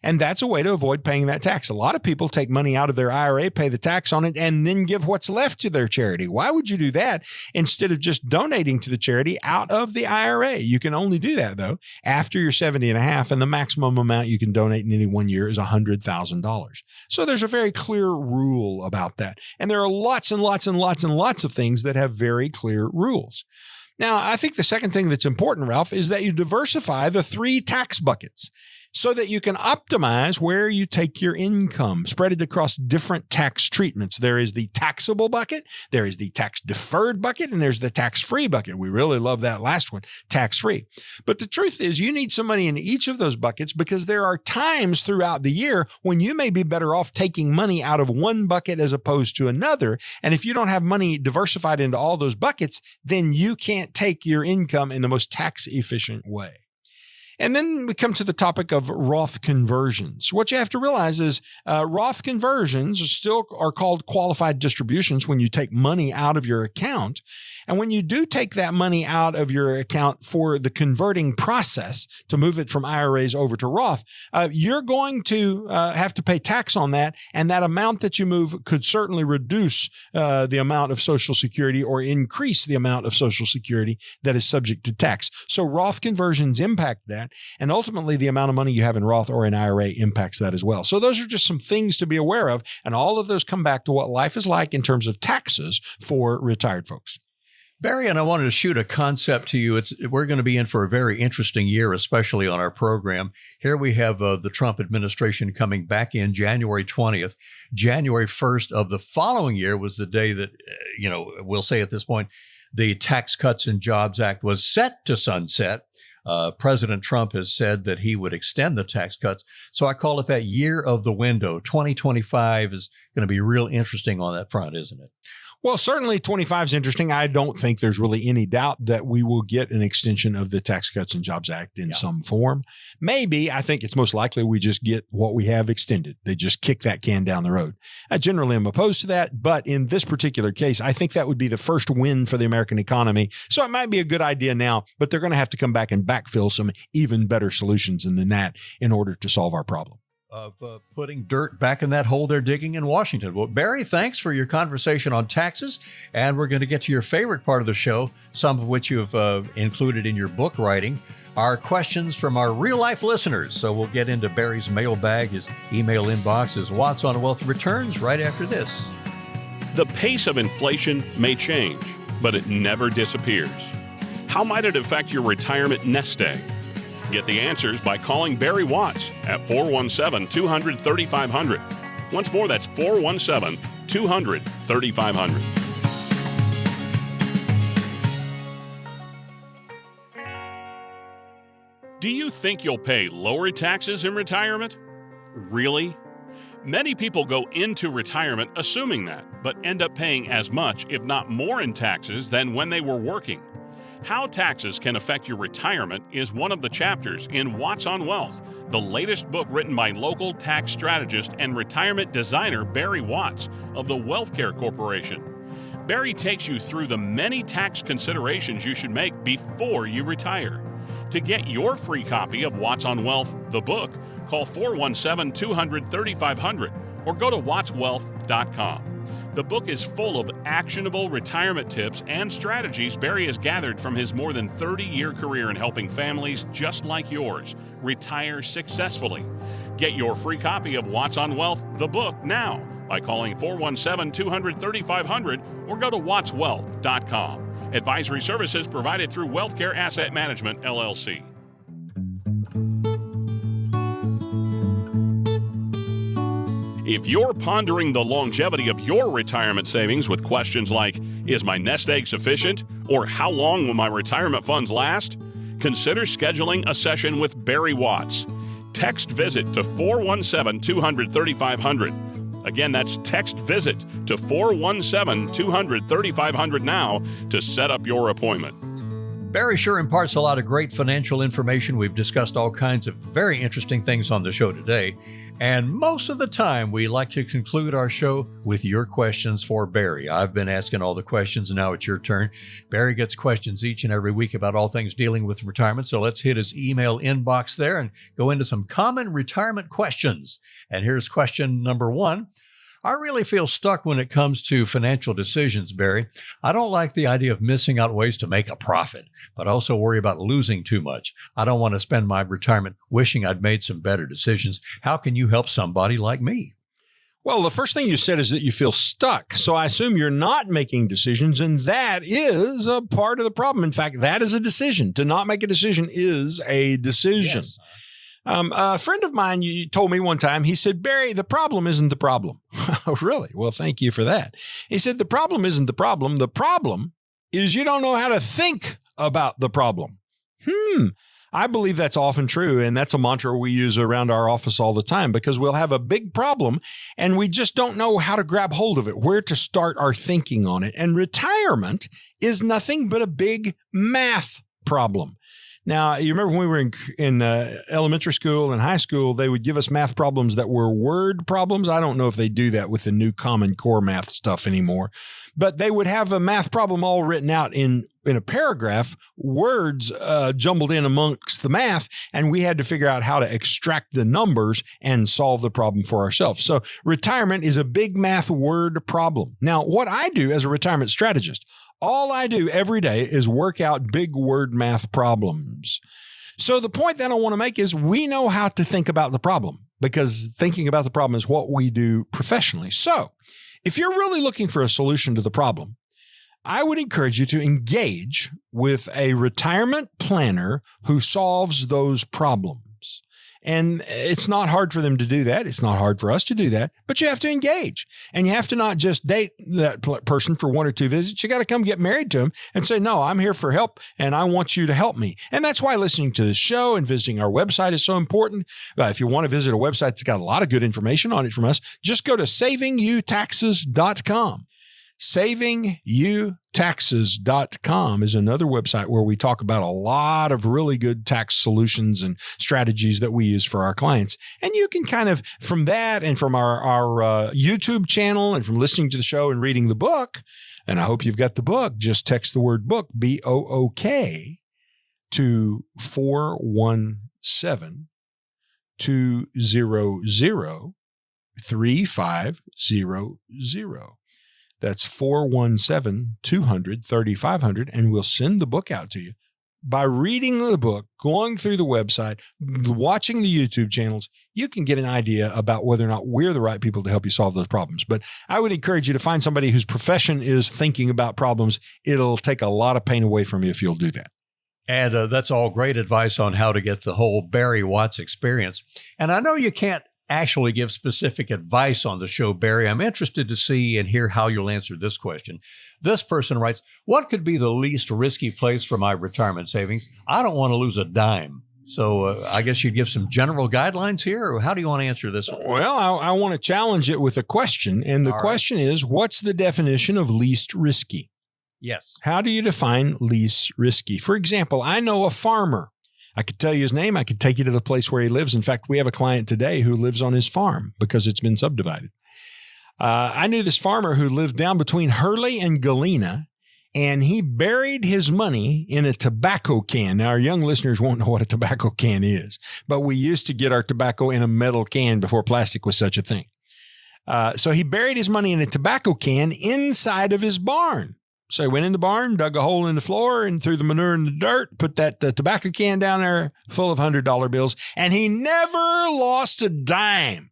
And that's a way to avoid paying that tax. A lot of people take money out of their IRA, pay the tax on it, and then give what's left to their charity. Why would you do that instead of just donating to the charity out of the IRA? You can only do that, though, after you're 70 and a half, and the maximum amount you can donate in any 1 year is $100,000. So there's a very clear rule about that. And there are lots and lots and lots and lots of things that have very clear rules. Now, I think the second thing that's important, Ralph, is that you diversify the 3 tax buckets so that you can optimize where you take your income, spread it across different tax treatments. There is the taxable bucket, there is the tax deferred bucket, and there's the tax-free bucket. We really love that last one, tax-free. But the truth is you need some money in each of those buckets because there are times throughout the year when you may be better off taking money out of one bucket as opposed to another. And if you don't have money diversified into all those buckets, then you can't take your income in the most tax-efficient way. And then we come to the topic of Roth conversions. What you have to realize is Roth conversions still are called qualified distributions when you take money out of your account. And when you do take that money out of your account for the converting process to move it from IRAs over to Roth, you're going to have to pay tax on that. And that amount that you move could certainly reduce the amount of Social Security or increase the amount of Social Security that is subject to tax. So Roth conversions impact that. And ultimately, the amount of money you have in Roth or in IRA impacts that as well. So those are just some things to be aware of. And all of those come back to what life is like in terms of taxes for retired folks. Barry, and I wanted to shoot a concept to you. We're going to be in for a very interesting year, especially on our program. Here we have the Trump administration coming back in January 20th. January 1st of the following year was the day that, we'll say at this point, the Tax Cuts and Jobs Act was set to sunset. President Trump has said that he would extend the tax cuts. So I call it that year of the window. 2025 is going to be real interesting on that front, isn't it? Well, certainly 25 is interesting. I don't think there's really any doubt that we will get an extension of the Tax Cuts and Jobs Act in some form. Maybe, I think it's most likely we just get what we have extended. They just kick that can down the road. I generally am opposed to that, but in this particular case, I think that would be the first win for the American economy. So it might be a good idea now, but they're going to have to come back and backfill some even better solutions than that in order to solve our problem. Of putting dirt back in that hole they're digging in Washington. Well, Barry, thanks for your conversation on taxes. And we're going to get to your favorite part of the show, some of which you've included in your book writing, our questions from our real-life listeners. So we'll get into Barry's mailbag, his email inbox, his Watts on Wealth returns right after this. The pace of inflation may change, but it never disappears. How might it affect your retirement nest egg? Get the answers by calling Barry Watts at 417-200-3500. Once more, that's 417-200-3500. Do you think you'll pay lower taxes in retirement? Really? Many people go into retirement assuming that, but end up paying as much, if not more, in taxes than when they were working. How taxes can affect your retirement is one of the chapters in Watts on Wealth, the latest book written by local tax strategist and retirement designer Barry Watts of the Wealthcare Corporation. Barry takes you through the many tax considerations you should make before you retire. To get your free copy of Watts on Wealth, the book, call 417-200-3500 or go to wattswealth.com. The book is full of actionable retirement tips and strategies Barry has gathered from his more than 30-year career in helping families just like yours retire successfully. Get your free copy of Watts on Wealth, the book, now by calling 417-200-3500 or go to wattswealth.com. Advisory services provided through Wealthcare Asset Management, LLC. If you're pondering the longevity of your retirement savings with questions like, is my nest egg sufficient? Or how long will my retirement funds last? Consider scheduling a session with Barry Watts. Text VISIT to 417-200-3500. Again, that's text VISIT to 417-200-3500 now to set up your appointment. Barry sure imparts a lot of great financial information. We've discussed all kinds of very interesting things on the show today. And most of the time, we like to conclude our show with your questions for Barry. I've been asking all the questions, and now it's your turn. Barry gets questions each and every week about all things dealing with retirement. So let's hit his email inbox there and go into some common retirement questions. And here's question number 1. I really feel stuck when it comes to financial decisions, Barry. I don't like the idea of missing out ways to make a profit, but I also worry about losing too much. I don't want to spend my retirement wishing I'd made some better decisions. How can you help somebody like me? Well, the first thing you said is that you feel stuck. So I assume you're not making decisions, and that is a part of the problem. In fact, that is a decision. To not make a decision is a decision. Yes. A friend of mine you told me one time, he said, Barry, the problem isn't the problem. Oh, really? Well, thank you for that. He said, the problem isn't the problem. The problem is you don't know how to think about the problem. I believe that's often true. And that's a mantra we use around our office all the time, because we'll have a big problem and we just don't know how to grab hold of it, where to start our thinking on it. And retirement is nothing but a big math problem. Now, you remember when we were in elementary school and high school, they would give us math problems that were word problems. I don't know if they do that with the new Common Core math stuff anymore, but they would have a math problem all written out in a paragraph, words jumbled in amongst the math, and we had to figure out how to extract the numbers and solve the problem for ourselves. So retirement is a big math word problem. Now, what I do as a retirement strategist, all I do every day is work out big word math problems. So the point that I want to make is we know how to think about the problem, because thinking about the problem is what we do professionally. So if you're really looking for a solution to the problem, I would encourage you to engage with a retirement planner who solves those problems. And it's not hard for them to do that. It's not hard for us to do that, but you have to engage, and you have to not just date that person for 1 or 2 visits. You got to come get married to them and say, no, I'm here for help and I want you to help me. And that's why listening to the show and visiting our website is so important. If you want to visit a website that's got a lot of good information on it from us, just go to savingyoutaxes.com. SavingYouTaxes.com is another website where we talk about a lot of really good tax solutions and strategies that we use for our clients. And you can kind of, from that and from our YouTube channel and from listening to the show and reading the book, and I hope you've got the book, just text the word book, BOOK, to 417-200-3500. That's 417-200-3500, and we'll send the book out to you. By reading the book, going through the website, watching the YouTube channels, you can get an idea about whether or not we're the right people to help you solve those problems. But I would encourage you to find somebody whose profession is thinking about problems. It'll take a lot of pain away from you if you'll do that. And that's all great advice on how to get the whole Barry Watts experience. And I know you can't actually give specific advice on the show, Barry. I'm interested to see and hear how you'll answer this question. This person writes, what could be the least risky place for my retirement savings? I don't want to lose a dime. So I guess you'd give some general guidelines here, or how do you want to answer this one? Well, I want to challenge it with a question. And the question is, what's the definition of least risky? Yes. How do you define least risky? For example, I know a farmer. I could tell you his name. I could take you to the place where he lives. In fact, we have a client today who lives on his farm because it's been subdivided. I knew this farmer who lived down between Hurley and Galena, and he buried his money in a tobacco can. Now, our young listeners won't know what a tobacco can is, but we used to get our tobacco in a metal can before plastic was such a thing. So he buried his money in a tobacco can inside of his barn. So he went in the barn, dug a hole in the floor, and threw the manure in the dirt, put that tobacco can down there full of $100 bills, and he never lost a dime.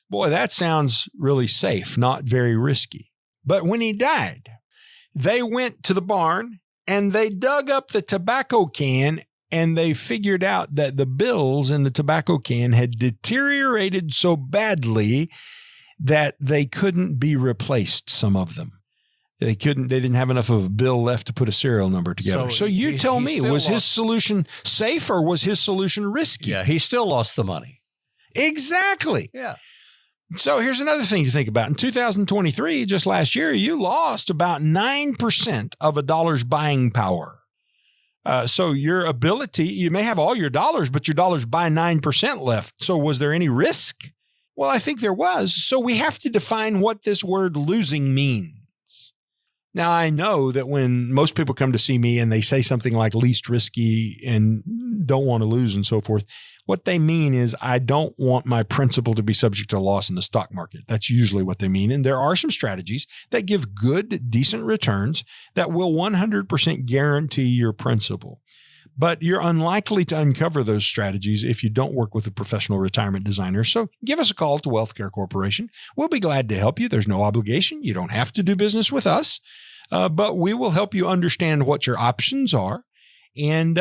Boy, that sounds really safe, not very risky. But when he died, they went to the barn, and they dug up the tobacco can, and they figured out that the bills in the tobacco can had deteriorated so badly that they couldn't be replaced, some of them. They didn't have enough of a bill left to put a serial number together. So you tell me, was his solution safe or was his solution risky? Yeah, he still lost the money. Exactly. Yeah. So here's another thing to think about. In 2023, just last year, you lost about 9% of a dollar's buying power. So your ability, you may have all your dollars, but your dollars by 9% left. So was there any risk? Well, I think there was. So we have to define what this word losing means. Now, I know that when most people come to see me and they say something like least risky and don't want to lose and so forth, what they mean is I don't want my principal to be subject to loss in the stock market. That's usually what they mean. And there are some strategies that give good, decent returns that will 100% guarantee your principal. But you're unlikely to uncover those strategies if you don't work with a professional retirement designer. So give us a call to WealthCare Corporation. We'll be glad to help you. There's no obligation. You don't have to do business with us, but we will help you understand what your options are. And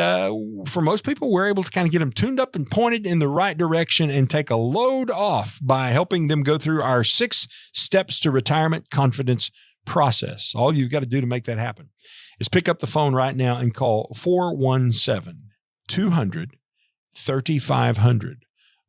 for most people, we're able to kind of get them tuned up and pointed in the right direction and take a load off by helping them go through our 6 steps to retirement confidence process. All you've got to do to make that happen is pick up the phone right now and call 417-200-3500,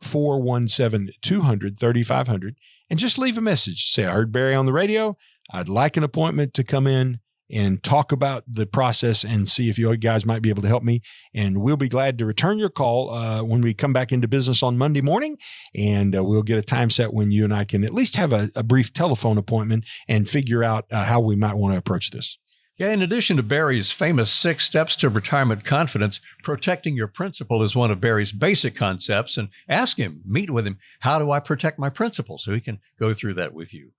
417-200-3500, and just leave a message. Say, I heard Barry on the radio. I'd like an appointment to come in and talk about the process and see if you guys might be able to help me. And we'll be glad to return your call when we come back into business on Monday morning. And we'll get a time set when you and I can at least have a brief telephone appointment and figure out how we might want to approach this. Yeah, in addition to Barry's famous 6 steps to retirement confidence, protecting your principal is one of Barry's basic concepts. And ask him, meet with him, how do I protect my principal? So he can go through that with you.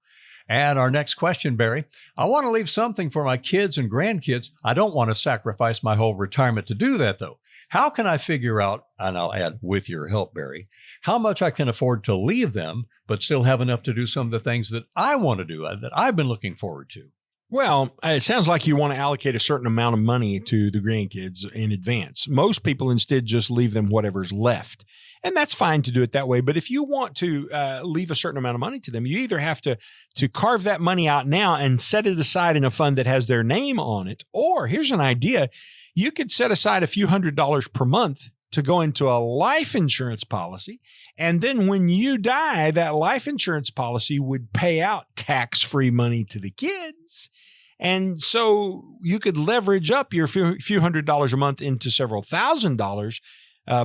And our next question, Barry, I want to leave something for my kids and grandkids. I don't want to sacrifice my whole retirement to do that, though. How can I figure out, and I'll add with your help, Barry, how much I can afford to leave them, but still have enough to do some of the things that I want to do, that I've been looking forward to? Well, it sounds like you want to allocate a certain amount of money to the grandkids in advance. Most people instead just leave them whatever's left. And that's fine to do it that way. But if you want to leave a certain amount of money to them, you either have to carve that money out now and set it aside in a fund that has their name on it. Or here's an idea. You could set aside a few $100s per month to go into a life insurance policy. And then when you die, that life insurance policy would pay out tax-free money to the kids. And so you could leverage up your few $100s a month into several $1,000s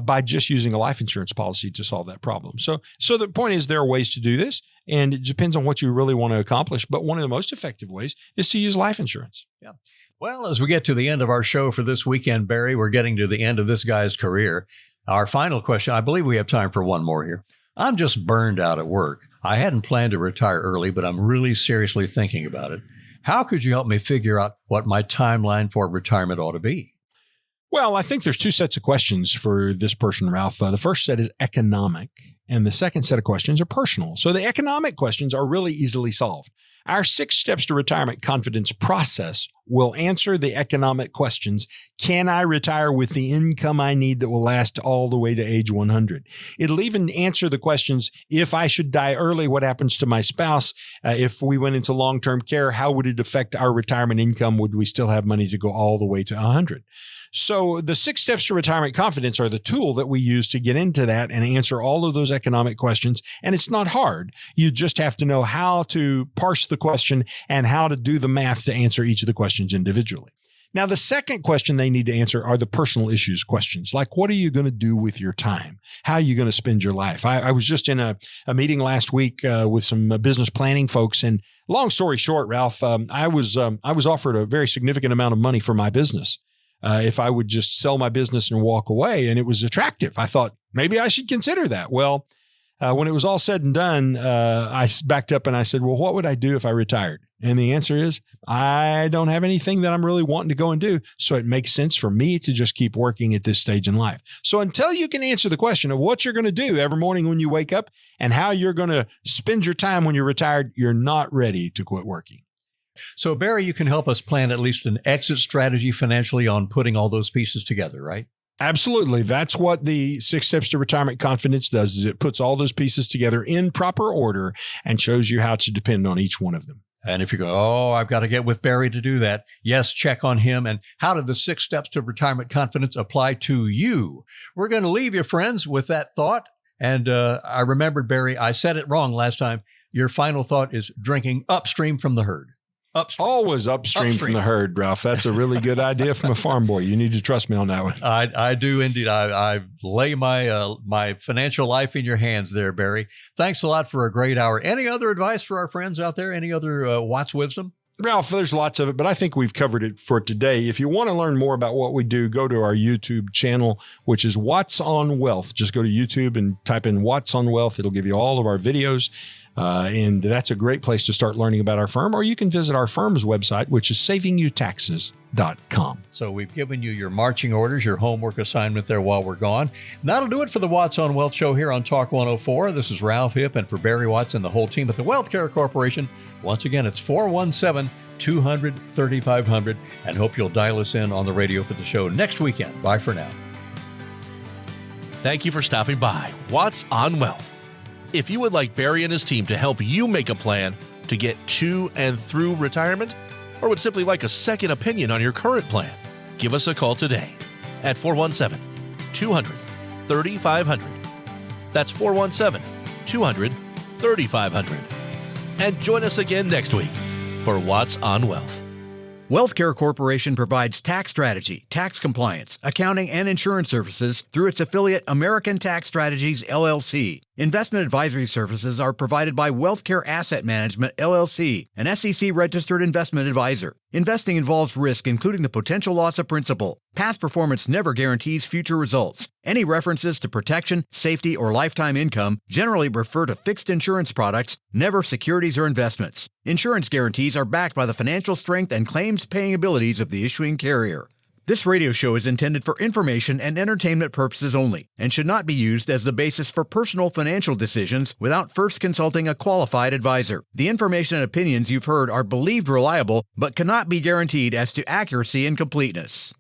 by just using a life insurance policy to solve that problem. So the point is there are ways to do this, and it depends on what you really want to accomplish. But one of the most effective ways is to use life insurance. Yeah. Well, as we get to the end of our show for this weekend, Barry, we're getting to the end of this guy's career. Our final question, I believe we have time for one more here. I'm just burned out at work. I hadn't planned to retire early, but I'm really seriously thinking about it. How could you help me figure out what my timeline for retirement ought to be? Well, I think there's 2 sets of questions for this person, Ralph. The first set is economic, and the second set of questions are personal. So the economic questions are really easily solved. Our 6 steps to retirement confidence process will answer the economic questions. Can I retire with the income I need that will last all the way to age 100? It'll even answer the questions, if I should die early, what happens to my spouse? If we went into long-term care, how would it affect our retirement income? Would we still have money to go all the way to 100? So the 6 steps to retirement confidence are the tool that we use to get into that and answer all of those economic questions. And it's not hard. You just have to know how to parse the question and how to do the math to answer each of the questions individually. Now, the second question they need to answer are the personal issues questions, like what are you going to do with your time? How are you going to spend your life? I was just in a meeting last week with some business planning folks, and long story short, Ralph, I was offered a very significant amount of money for my business. If I would just sell my business and walk away, and it was attractive. I thought maybe I should consider that. Well, when it was all said and done, I backed up and I said, well, what would I do if I retired? And the answer is, I don't have anything that I'm really wanting to go and do. So it makes sense for me to just keep working at this stage in life. So until you can answer the question of what you're going to do every morning when you wake up and how you're going to spend your time when you're retired, you're not ready to quit working. So, Barry, you can help us plan at least an exit strategy financially on putting all those pieces together, right? Absolutely. That's what the 6 steps to retirement confidence does, is it puts all those pieces together in proper order and shows you how to depend on each one of them. And if you go, oh, I've got to get with Barry to do that, yes, check on him. And how do the 6 steps to retirement confidence apply to you? We're going to leave you, friends, with that thought. And I remembered, Barry, I said it wrong last time. Your final thought is drinking upstream from the herd. Upstream. Always upstream from the herd, Ralph. That's a really good idea from a farm boy. You need to trust me on that one. I do indeed. I lay my financial life in your hands there, Barry. Thanks a lot for a great hour. Any other advice for our friends out there? Any other Watts wisdom? Ralph, there's lots of it, but I think we've covered it for today. If you want to learn more about what we do, go to our YouTube channel, which is Watts on Wealth. Just go to YouTube and type in Watts on Wealth. It'll give you all of our videos. And that's a great place to start learning about our firm, or you can visit our firm's website, which is savingyouTaxes.com. So we've given you your marching orders, your homework assignment there while we're gone. And that'll do it for the Watts on Wealth show here on Talk 104. This is Ralph Hipp, and for Barry Watts and the whole team at the WealthCare Corporation, once again, it's 417-200-3500, and hope you'll dial us in on the radio for the show next weekend. Bye for now. Thank you for stopping by Watts on Wealth. If you would like Barry and his team to help you make a plan to get to and through retirement, or would simply like a second opinion on your current plan, give us a call today at 417-200-3500. That's 417-200-3500. And join us again next week for Watts on Wealth. WealthCare Corporation provides tax strategy, tax compliance, accounting, and insurance services through its affiliate American Tax Strategies, LLC. Investment advisory services are provided by WealthCare Asset Management, LLC, an SEC-registered investment advisor. Investing involves risk, including the potential loss of principal. Past performance never guarantees future results. Any references to protection, safety, or lifetime income generally refer to fixed insurance products, never securities or investments. Insurance guarantees are backed by the financial strength and claims-paying abilities of the issuing carrier. This radio show is intended for information and entertainment purposes only and should not be used as the basis for personal financial decisions without first consulting a qualified advisor. The information and opinions you've heard are believed reliable but cannot be guaranteed as to accuracy and completeness.